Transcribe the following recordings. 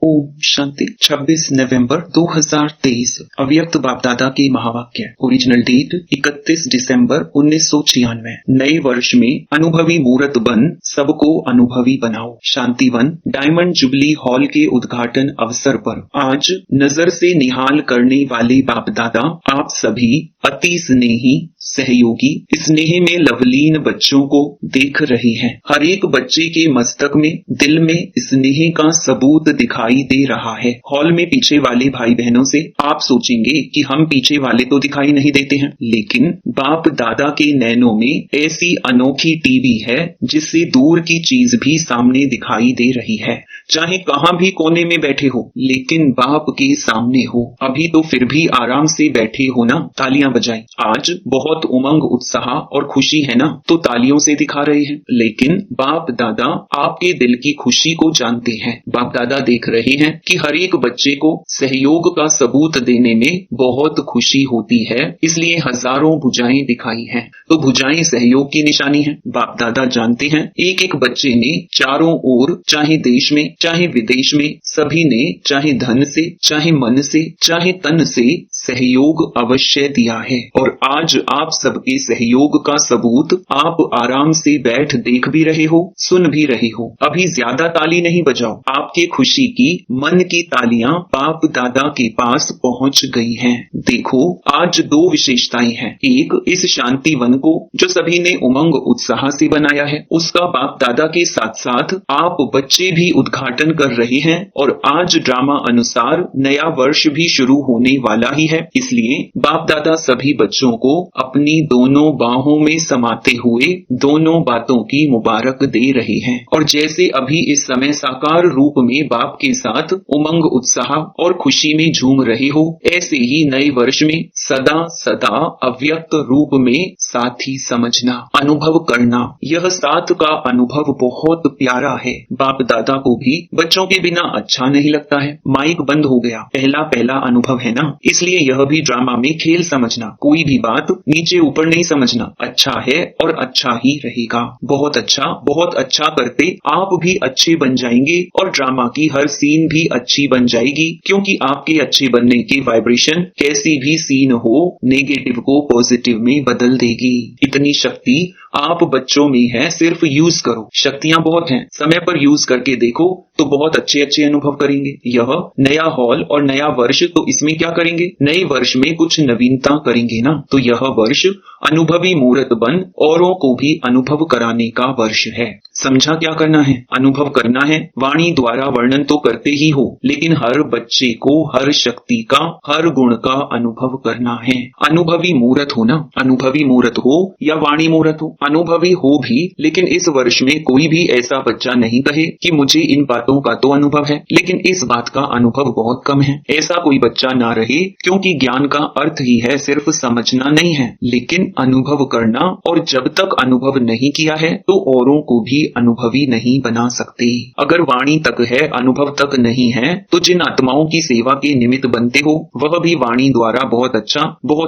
ओम शांति। 26 नवंबर 2023 अव्यक्त बाप दादा की महावाक्य। ओरिजिनल डेट 31 दिसंबर 1996। नए वर्ष में अनुभवी मूर्त बन सबको अनुभवी बनाओ। शांतिवन डायमंड जुबली हॉल के उद्घाटन अवसर पर आज नजर से निहाल करने वाले बाप दादा आप सभी अति स्नेही सहयोगी स्नेह में लवलीन बच्चों को देख रहे हैं। हर एक बच्चे के मस्तक में दिल में स्नेह का सबूत दिखाई दे रहा है। हॉल में पीछे वाले भाई बहनों से आप सोचेंगे कि हम पीछे वाले तो दिखाई नहीं देते हैं, लेकिन बाप दादा के नैनों में ऐसी अनोखी टीवी है जिससे दूर की चीज भी सामने दिखाई दे रही है। चाहे कहां भी कोने में बैठे हो, लेकिन बाप के सामने हो। अभी तो फिर भी आराम से बैठे हो ना, तालियां बजाएं। आज बहुत उमंग उत्साह और खुशी है ना, तो तालियों से दिखा रहे हैं। लेकिन बाप दादा आपके दिल की खुशी को जानते हैं। बाप दादा देख रहे हैं कि हर एक बच्चे को सहयोग का सबूत देने में बहुत खुशी होती है, इसलिए हजारों भुजाएं दिखाई हैं। तो भुजाएं सहयोग की निशानी है। बाप दादा जानते हैं एक एक बच्चे ने चारों ओर, चाहे देश में चाहे विदेश में, सभी ने चाहे धन से चाहे मन से चाहे तन से सहयोग अवश्य दिया है। और आज आप सबके सहयोग का सबूत आप आराम से बैठ देख भी रहे हो, सुन भी रहे हो। अभी ज्यादा ताली नहीं बजाओ, आपके खुशी की मन की तालियां बाप दादा के पास पहुंच गई हैं। देखो आज दो विशेषताएं हैं। एक, इस शांति वन को जो सभी ने उमंग उत्साह से बनाया है, उसका बाप दादा के साथ साथ आप बच्चे भी उद्घाटन कर रहे हैं। और आज ड्रामा अनुसार नया वर्ष भी शुरू होने वाला ही है, इसलिए बाप दादा सभी बच्चों को अपनी दोनों बाहों में समाते हुए दोनों बातों की मुबारक दे रहे हैं। और जैसे अभी इस समय साकार रूप में बाप के साथ उमंग उत्साह और खुशी में झूम रहे हो, ऐसे ही नए वर्ष में सदा सदा अव्यक्त रूप में साथी समझना, अनुभव करना। यह साथ का अनुभव बहुत प्यारा है। बाप दादा को भी बच्चों के बिना अच्छा नहीं लगता है। माइक बंद हो गया, पहला पहला अनुभव है ना, इसलिए यह भी ड्रामा में खेल समझना। कोई भी बात नीचे ऊपर नहीं समझना। अच्छा है और अच्छा ही रहेगा। बहुत अच्छा करते आप भी अच्छे बन जाएंगे और ड्रामा की हर सीन भी अच्छी बन जाएगी, क्योंकि आपके अच्छे बनने की वाइब्रेशन कैसी भी सीन हो नेगेटिव को पॉजिटिव में बदल देगी। इतनी शक्ति आप बच्चों में है, सिर्फ यूज करो। शक्तियां बहुत हैं, समय पर यूज करके देखो तो बहुत अच्छे अच्छे अनुभव करेंगे। यह नया हॉल और नया वर्ष, तो इसमें क्या करेंगे, नए वर्ष में कुछ नवीनता करेंगे ना। तो यह वर्ष अनुभवी मूर्त बन औरों को भी अनुभव कराने का वर्ष है। समझा क्या करना है? अनुभव करना है। वाणी द्वारा वर्णन तो करते ही हो, लेकिन हर बच्चे को हर शक्ति का, हर गुण का अनुभव करना है। अनुभवी मूर्त हो ना, अनुभवी मूर्त हो या वाणी मूर्त हो, अनुभवी हो भी। लेकिन इस वर्ष में कोई भी ऐसा बच्चा नहीं कहे कि मुझे इन बातों का तो अनुभव है, लेकिन इस बात का अनुभव बहुत कम है। ऐसा कोई बच्चा ना रहे, क्योंकि ज्ञान का अर्थ ही है सिर्फ समझना नहीं है, लेकिन अनुभव करना। और जब तक अनुभव नहीं किया है तो औरों को भी अनुभवी नहीं बना सकते। अगर वाणी तक है, अनुभव तक नहीं है, तो जिन आत्माओं की सेवा के निमित्त बनते हो, वह भी वाणी द्वारा बहुत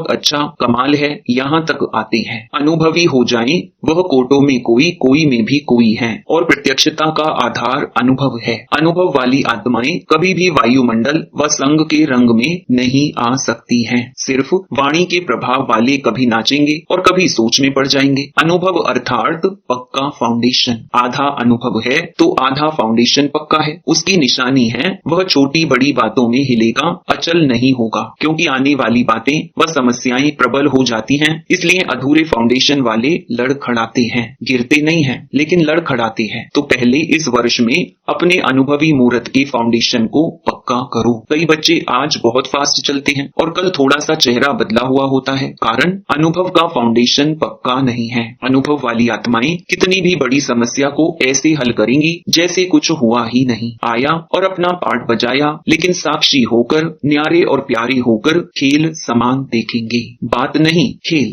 अच्छा कमाल है, यहाँ तक आते हैं। अनुभवी हो जाएं, वह कोटों में कोई, कोई में भी कोई है। और प्रत्यक्षता का आधार अनुभव है। अनुभव वाली आत्माएं कभी भी वायुमंडल व संग के रंग में नहीं आ सकती हैं। सिर्फ वाणी के प्रभाव वाले कभी नाचेंगे और कभी सोच में पड़ जाएंगे। अनुभव अर्थात पक्का फाउंडेशन। आधा अनुभव है तो आधा फाउंडेशन पक्का है। उसकी निशानी है वह छोटी बड़ी बातों में हिलेगा, अचल नहीं होगा, क्योंकि आने वाली बातें व समस्याएं प्रबल हो जाती हैं। इसलिए अधूरे फाउंडेशन वाले लड़खड़ाते हैं, गिरते नहीं हैं, लेकिन लड़खड़ाते हैं। तो पहले इस वर्ष में अपने अनुभवी मूर्त के फाउंडेशन को पक्का करो। कई बच्चे आज बहुत फास्ट चलते हैं और कल थोड़ा सा चेहरा बदला हुआ होता है, कारण अनुभव का फाउंडेशन पक्का नहीं है। अनुभव वाली आत्माएं कितनी भी बड़ी समस्या को ऐसे हल करेंगी जैसे कुछ हुआ ही नहीं। आया और अपना पार्ट बजाया, लेकिन साक्षी होकर, न्यारे और प्यारे होकर खेल समान देखेंगे। बात नहीं, खेल।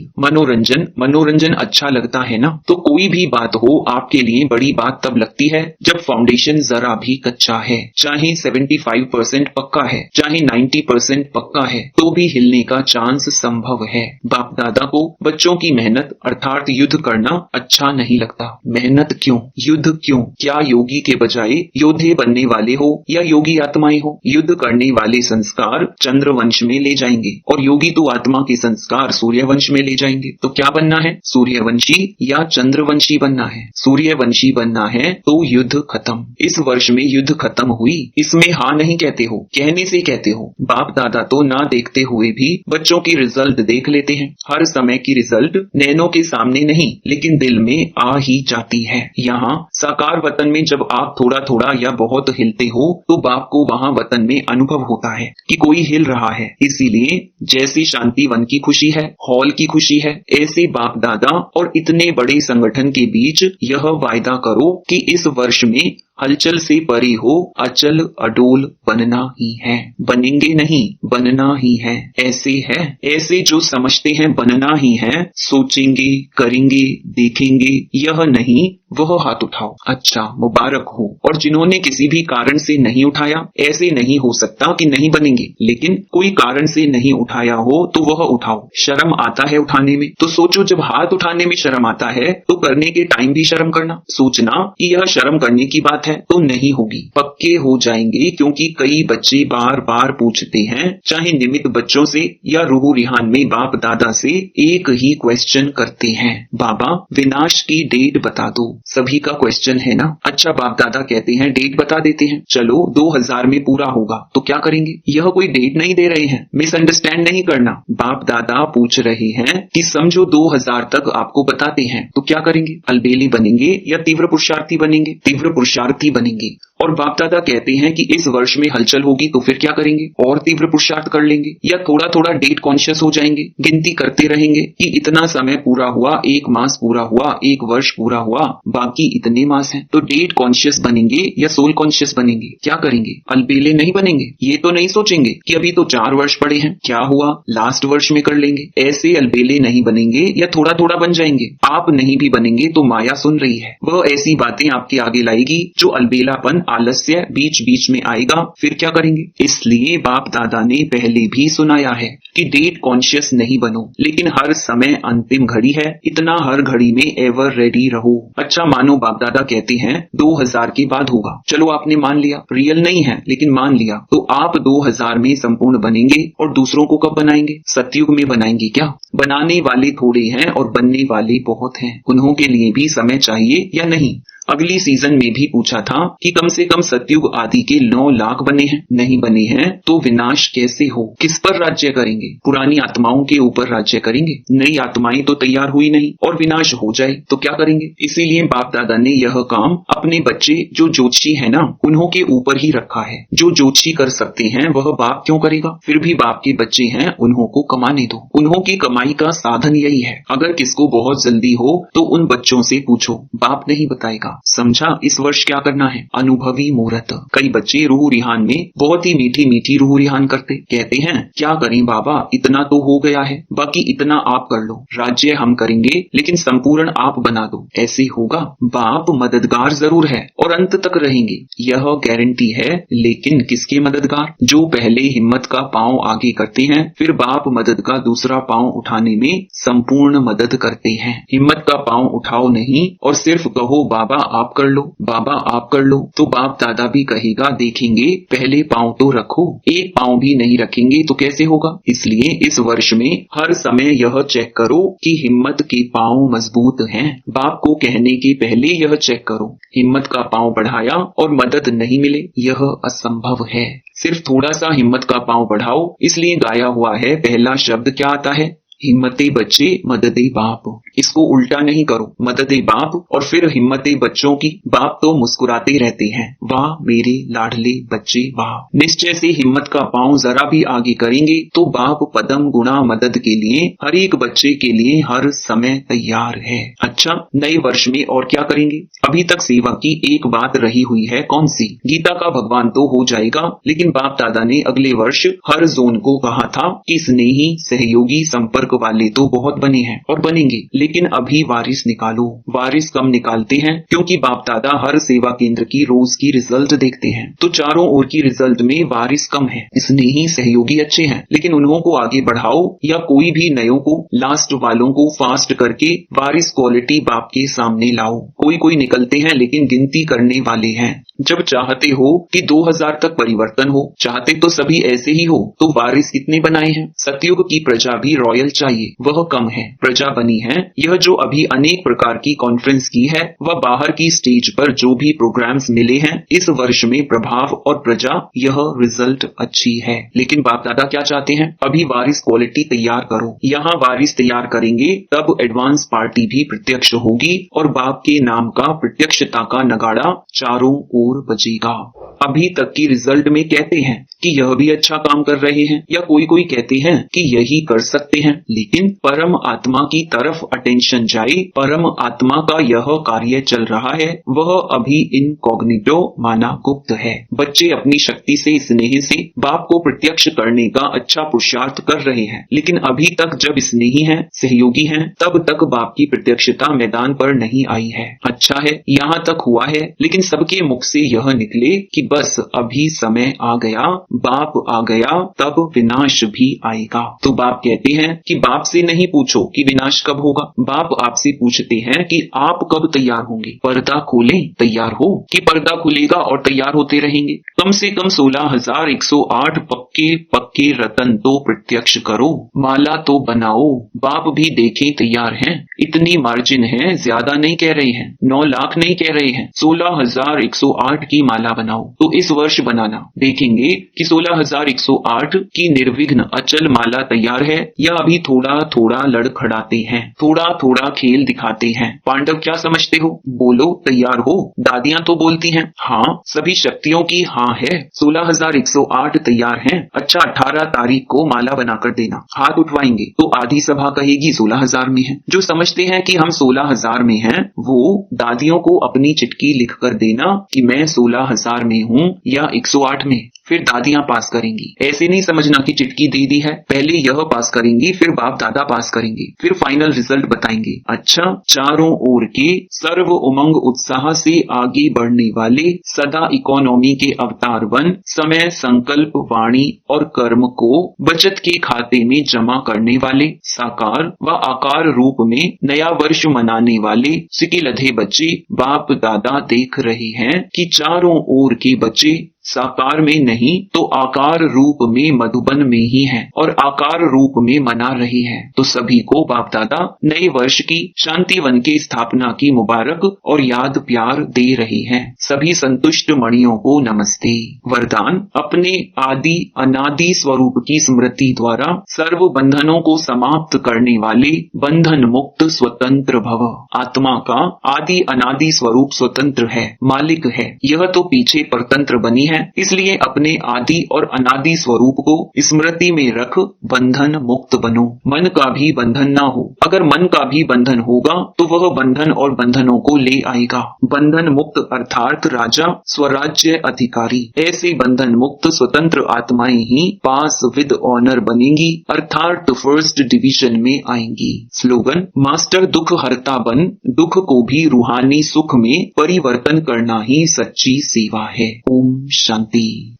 मनोरंजन अच्छा लगता लगता है ना। तो कोई भी बात हो आपके लिए बड़ी बात तब लगती है जब फाउंडेशन जरा भी कच्चा है। चाहे 75% पक्का है, चाहे 90% पक्का है, तो भी हिलने का चांस संभव है। बाप दादा को बच्चों की मेहनत अर्थात युद्ध करना अच्छा नहीं लगता। मेहनत क्यों, युद्ध क्यों? क्या योगी के बजाय योद्धे बनने वाले हो या योगी आत्माएं हो? युद्ध करने वाले संस्कार चंद्रवंश में ले जाएंगे और योगी तो आत्मा के संस्कार सूर्यवंश में ले जाएंगे। तो क्या बनना है, सूर्यवंशी या चंद्रवंशी बनना है? सूर्यवंशी बनना है तो युद्ध खत्म। इस वर्ष में युद्ध खत्म हुई, इसमें हाँ नहीं कहते हो, कहने से कहते हो। बाप दादा तो ना देखते हुए भी बच्चों की रिजल्ट देख लेते हैं। हर समय की रिजल्ट नैनों के सामने नहीं लेकिन दिल में आ ही जाती है। यहाँ साकार वतन में जब आप थोड़ा थोड़ा या बहुत हिलते हो तो बाप को वहाँ वतन में अनुभव होता है कि कोई हिल रहा है। इसीलिए जैसी शांति वन की खुशी है, हॉल की खुशी है, ऐसे बाप दादा और इतने बड़े संगठन के बीच यह वायदा करो कि इस वर्ष में हलचल से परे हो, अचल अडोल बनना ही है। बनेंगे नहीं, बनना ही है। ऐसे है, ऐसे जो समझते हैं बनना ही है, सोचेंगे, करेंगे, देखेंगे, यह नहीं वह हाथ उठाओ। अच्छा, मुबारक हो। और जिन्होंने किसी भी कारण से नहीं उठाया, ऐसे नहीं हो सकता कि नहीं बनेंगे, लेकिन कोई कारण से नहीं उठाया हो तो वह उठाओ। शर्म आता है उठाने में, तो सोचो जब हाथ उठाने में शर्म आता है तो करने के टाइम भी शर्म करना। सोचना कि यह शर्म करने की बात है तो नहीं होगी, पक्के हो जाएंगे। क्योंकि कई बच्चे बार बार पूछते हैं, चाहे निमित्त बच्चों से या रूह रिहान में बाप दादा से एक ही क्वेश्चन करते हैं, बाबा विनाश की डेट बता दो। सभी का क्वेश्चन है ना। अच्छा, बाप दादा कहते हैं डेट बता देते हैं, चलो 2000 में पूरा होगा। तो क्या करेंगे? यह कोई डेट नहीं दे रहे हैं, मिसअंडरस्टैंड नहीं करना। बाप दादा पूछ रहे हैं कि समझो 2000 तक आपको बताते हैं, तो क्या करेंगे? अलबेली बनेंगे या तीव्र पुरुषार्थी बनेंगे? तीव्र पुरुषार्थी बनेंगे। और बाप दादा कहते हैं कि इस वर्ष में हलचल होगी तो फिर क्या करेंगे? और तीव्र पुरुषार्थ कर लेंगे या थोड़ा थोड़ा डेट कॉन्शियस हो जाएंगे, गिनती करते रहेंगे कि इतना समय पूरा हुआ, 1 मास पूरा हुआ, 1 वर्ष पूरा हुआ, बाकी इतने मास हैं। तो डेट कॉन्शियस बनेंगे या सोल कॉन्शियस बनेंगे? क्या करेंगे? अलबेले नहीं बनेंगे। ये तो नहीं सोचेंगे कि अभी तो 4 वर्ष पड़े हैं, क्या हुआ लास्ट वर्ष में कर लेंगे। ऐसे अलबेले नहीं बनेंगे या थोड़ा थोड़ा बन जाएंगे। आप नहीं भी बनेंगे तो माया सुन रही है, वह ऐसी बातें आपके आगे लाएगी जो अलबेलापन आलस्य बीच बीच में आएगा। फिर क्या करेंगे? इसलिए बाप दादा ने पहले भी सुनाया है कि डेट कॉन्शियस नहीं बनो, लेकिन हर समय अंतिम घड़ी है, इतना हर घड़ी में एवर रेडी रहो। अच्छा, मानो बाप दादा कहते हैं 2000 के बाद होगा, चलो आपने मान लिया, रियल नहीं है लेकिन मान लिया, तो आप 2000 में संपूर्ण बनेंगे और दूसरों को कब बनाएंगे? सतयुग में बनाएंगे क्या? बनाने वाले थोड़े हैं और बनने वाले बहुत हैं, उन्हों के लिए भी समय चाहिए या नहीं? अगली सीजन में भी पूछा था कि कम से कम सतयुग आदि के 9 लाख बने हैं, नहीं बने हैं तो विनाश कैसे हो? किस पर राज्य करेंगे? पुरानी आत्माओं के ऊपर राज्य करेंगे? नई आत्माएं तो तैयार हुई नहीं और विनाश हो जाए तो क्या करेंगे? इसीलिए बाप दादा ने यह काम अपने बच्चे जो ज्योतिषी है ना, उन्हों के ऊपर ही रखा है। जो ज्योतिषी कर सकते हैं वह बाप क्यों करेगा? फिर भी बाप के बच्चे हैं, उन्हों को कमाने दो। उन्हों की कमाई का साधन यही है। अगर किसको बहुत जल्दी हो तो उन बच्चों से पूछो, बाप नहीं बताएगा। समझा? इस वर्ष क्या करना है? अनुभवी मुहूर्त। कई बच्चे रूह रिहान में बहुत ही मीठी मीठी रूह रिहान करते, कहते हैं क्या करें बाबा, इतना तो हो गया है, बाकी इतना आप कर लो, राज्य हम करेंगे लेकिन संपूर्ण आप बना दो। ऐसे होगा? बाप मददगार जरूर है और अंत तक रहेंगे, यह गारंटी है, लेकिन किसके मददगार? जो पहले हिम्मत का पांव आगे करते हैं, फिर बाप मदद का दूसरा पांव उठाने में संपूर्ण मदद करते हैं। हिम्मत का पांव उठाओ नहीं और सिर्फ कहो बाबा आप कर लो, बाबा आप कर लो, तो बाप दादा भी कहेगा देखेंगे, पहले पांव तो रखो। एक पांव भी नहीं रखेंगे तो कैसे होगा? इसलिए इस वर्ष में हर समय यह चेक करो कि हिम्मत के पांव मजबूत हैं। बाप को कहने के पहले यह चेक करो, हिम्मत का पांव बढ़ाया और मदद नहीं मिले, यह असंभव है। सिर्फ थोड़ा सा हिम्मत का पांव बढ़ाओ, इसलिए गाया हुआ है, पहला शब्द क्या आता है? हिम्मते बच्चे मददे बाप। इसको उल्टा नहीं करो, मददे बाप और फिर हिम्मते बच्चों की। बाप तो मुस्कुराते रहते हैं, वाह मेरे लाडले बच्चे वाह। निश्चय से हिम्मत का पांव जरा भी आगे करेंगे तो बाप पदम गुणा मदद के लिए हर एक बच्चे के लिए हर समय तैयार है। अच्छा, नए वर्ष में और क्या करेंगे? अभी तक सेवा की एक बात रही हुई है, कौन सी? गीता का भगवान तो हो जाएगा, लेकिन बाप दादा ने अगले वर्ष हर जोन को कहा था कि स्नेही सहयोगी संपर्क संपर्क वाले तो बहुत बने हैं और बनेंगे, लेकिन अभी वारिस निकालो। वारिस कम निकालते हैं क्योंकि बाप दादा हर सेवा केंद्र की रोज की रिजल्ट देखते हैं, तो चारों ओर की रिजल्ट में वारिस कम है। स्नेही सहयोगी अच्छे हैं, लेकिन उन्हों को आगे बढ़ाओ या कोई भी नयों को, लास्ट वालों को फास्ट करके वारिस क्वालिटी बाप के सामने लाओ। कोई कोई निकलते हैं लेकिन गिनती करने वाले हैं। जब चाहते हो कि 2000 तक परिवर्तन हो, चाहते तो सभी ऐसे ही हो, तो वारिस कितने बनाए हैं? सतयुग की प्रजा भी रॉयल चाहिए, वह कम है। प्रजा बनी है यह जो अभी अनेक प्रकार की कॉन्फ्रेंस की है, वह बाहर की स्टेज पर जो भी प्रोग्राम्स मिले हैं इस वर्ष में प्रभाव और प्रजा, यह रिजल्ट अच्छी है। लेकिन बाप दादा क्या चाहते हैं? अभी वारिस क्वालिटी तैयार करो। यहाँ वारिस तैयार करेंगे तब एडवांस पार्टी भी प्रत्यक्ष होगी और बाप के नाम का प्रत्यक्षता का नगाड़ा चारों ओर बजेगा। अभी तक की रिजल्ट में कहते हैं कि यह भी अच्छा काम कर रहे हैं, या कोई कोई कहते हैं कि यही कर सकते हैं, लेकिन परम आत्मा की तरफ अटेंशन जाए, परम आत्मा का यह कार्य चल रहा है, वह अभी इनकॉग्निटो माना गुप्त है। बच्चे अपनी शक्ति से, स्नेह से बाप को प्रत्यक्ष करने का अच्छा पुरुषार्थ कर रहे हैं, लेकिन अभी तक जब स्नेही हैं, सहयोगी हैं, तब तक बाप की प्रत्यक्षता मैदान पर नहीं आई है। अच्छा है यहाँ तक हुआ है, लेकिन सबके मुख से यह निकले कि बस अभी समय आ गया, बाप आ गया, तब विनाश भी आएगा। तो बाप कहते हैं कि बाप से नहीं पूछो कि विनाश कब होगा, बाप आपसे पूछते हैं कि आप कब तैयार होंगे। पर्दा खोलें, तैयार हो, कि पर्दा खुलेगा और तैयार होते रहेंगे। कम से कम 16,108 पक्के पक्के रतन तो प्रत्यक्ष करो, माला तो बनाओ। बाप भी देखें तैयार हैं, इतनी मार्जिन है, ज्यादा नहीं कह रहे हैं, 9 लाख नहीं कह रहे हैं, 16,108 की माला बनाओ। तो इस वर्ष बनाना, देखेंगे कि 16,108 की निर्विघ्न अचल माला तैयार है या अभी थोड़ा थोड़ा लड़खड़ाते हैं, थोड़ा थोड़ा खेल दिखाते हैं। पांडव क्या समझते हो? बोलो, तैयार हो? दादियां तो बोलती हैं हाँ, सभी शक्तियों की हाँ है, 16,108 तैयार हैं। अच्छा, 18 तारीख को माला बनाकर देना। हाथ उठवाएंगे तो आधी सभा कहेगी 16,000 में है। जो समझते हैं कि हम 16,000 में हैं, वो दादियों को अपनी चिट्ठी लिख कर देना कि मैं 16,000 में हूँ या 108 में, फिर दादियां पास करेंगी। ऐसे नहीं समझना कि चिटकी दे दी है, पहले यह पास करेंगी, फिर बाप दादा पास करेंगे, फिर फाइनल रिजल्ट बताएंगे। अच्छा, चारों ओर के सर्व उमंग उत्साह से आगे बढ़ने वाले, सदा इकोनॉमी के अवतार बन, समय, संकल्प, वाणी और कर्म को बचत के खाते में जमा करने वाले, साकार व आकार रूप में नया वर्ष मनाने वाले सिकिलधे बच्चे बाप दादा देख रहे हैं कि चारों ओर के बच्चे साकार में नहीं तो आकार रूप में मधुबन में ही हैं और आकार रूप में मना रहे हैं। तो सभी को बाप दादा नए वर्ष की शांतिवन की स्थापना की मुबारक और याद प्यार दे रहे हैं। सभी संतुष्ट मणियों को नमस्ते। वरदान, अपने आदि अनादि स्वरूप की स्मृति द्वारा सर्व बंधनों को समाप्त करने वाले बंधन मुक्त स्वतंत्र भव। आत्मा का आदि अनादि स्वरूप स्वतंत्र है, मालिक है, यह तो पीछे परतंत्र बनी है, इसलिए अपने आदि और अनादि स्वरूप को स्मृति में रख बंधन मुक्त बनो। मन का भी बंधन ना हो, अगर मन का भी बंधन होगा तो वह बंधन और बंधनों को ले आएगा। बंधन मुक्त अर्थात राजा, स्वराज्य अधिकारी। ऐसे बंधन मुक्त स्वतंत्र आत्माएं ही पास विद ऑनर बनेंगी अर्थात फर्स्ट डिवीजन में आएंगी। स्लोगन, मास्टर दुख हरता बन, दुख को भी रूहानी सुख में परिवर्तन करना ही सच्ची सेवा है। ओम शांति।